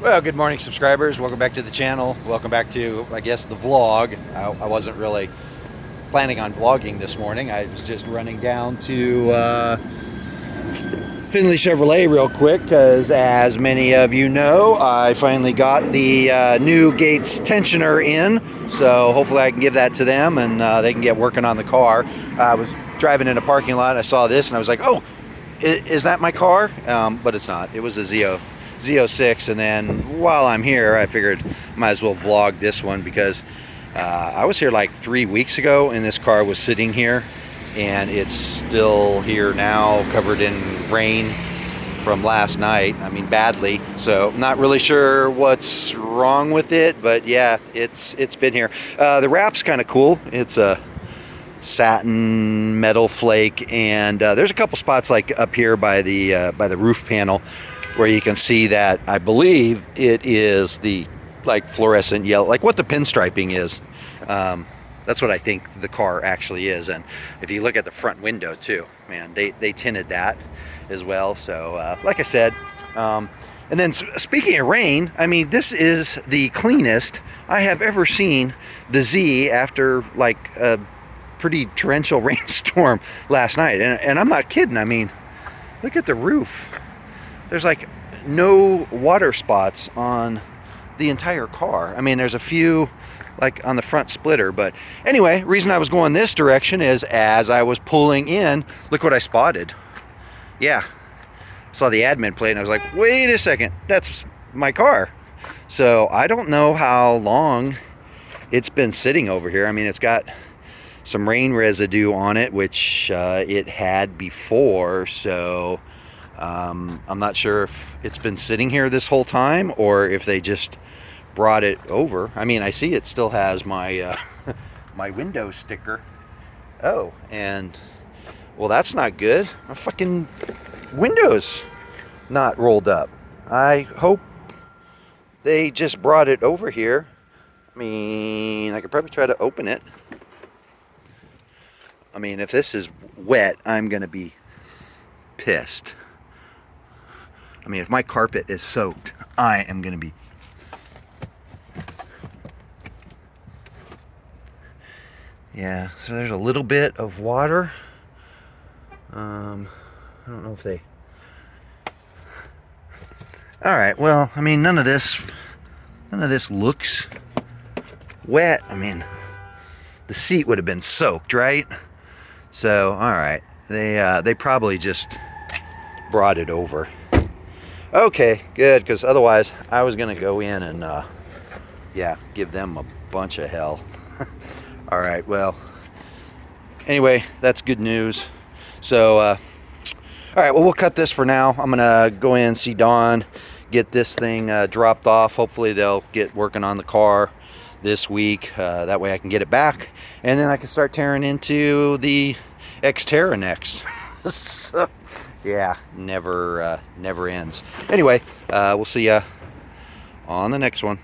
Well, good morning, subscribers. Welcome back to the channel. Welcome back to, I guess, the vlog. I wasn't really planning on vlogging this morning. I was just running down to Findlay Chevrolet real quick because, as many of you know, I finally got the new Gates tensioner in. So hopefully I can give that to them and they can get working on the car. I was driving in a parking lot. I saw this and I was like, oh, is that my car? But it's not. It was a Z06, and then while I'm here, I figured might as well vlog this one because I was here like 3 weeks ago and this car was sitting here and it's still here now, covered in rain from last night. I mean, badly. So not really sure what's wrong with it, but yeah, it's been here. The wrap's kind of cool. It's a satin metal flake, and there's a couple spots like up here by the roof panel where you can see that I believe it is the like fluorescent yellow, like what the pinstriping is. That's what I think the car actually is. And if you look at the front window too, man, they tinted that as well. So like I said, and then speaking of rain, I mean, this is the cleanest I have ever seen the Z after like a pretty torrential rainstorm last night. And I'm not kidding. I mean, look at the roof. There's like no water spots on the entire car. I mean, there's a few like on the front splitter, but anyway, reason I was going this direction is as I was pulling in, look what I spotted. Yeah, saw the admin plate and I was like, wait a second, that's my car. So I don't know how long it's been sitting over here. I mean, it's got some rain residue on it, which it had before, so I'm not sure if it's been sitting here this whole time or if they just brought it over. I mean, I see it still has my my window sticker. Oh, and well, that's not good. My fucking window's not rolled up. I hope they just brought it over here. I mean, I could probably try to open it. I mean, if this is wet, I'm gonna be pissed. I mean, if my carpet is soaked, I am going to be... Yeah, so there's a little bit of water. I don't know if they... Alright, well, I mean, none of this looks wet. I mean, the seat would have been soaked, right? So, alright, they probably just brought it over. Okay, good, because otherwise I was going to go in and, yeah, give them a bunch of hell. All right, well, anyway, that's good news. So, all right, well, we'll cut this for now. I'm going to go in and see Dawn, get this thing dropped off. Hopefully they'll get working on the car this week. That way I can get it back, and then I can start tearing into the Xterra next. So, yeah, never ends. Anyway, we'll see ya on the next one.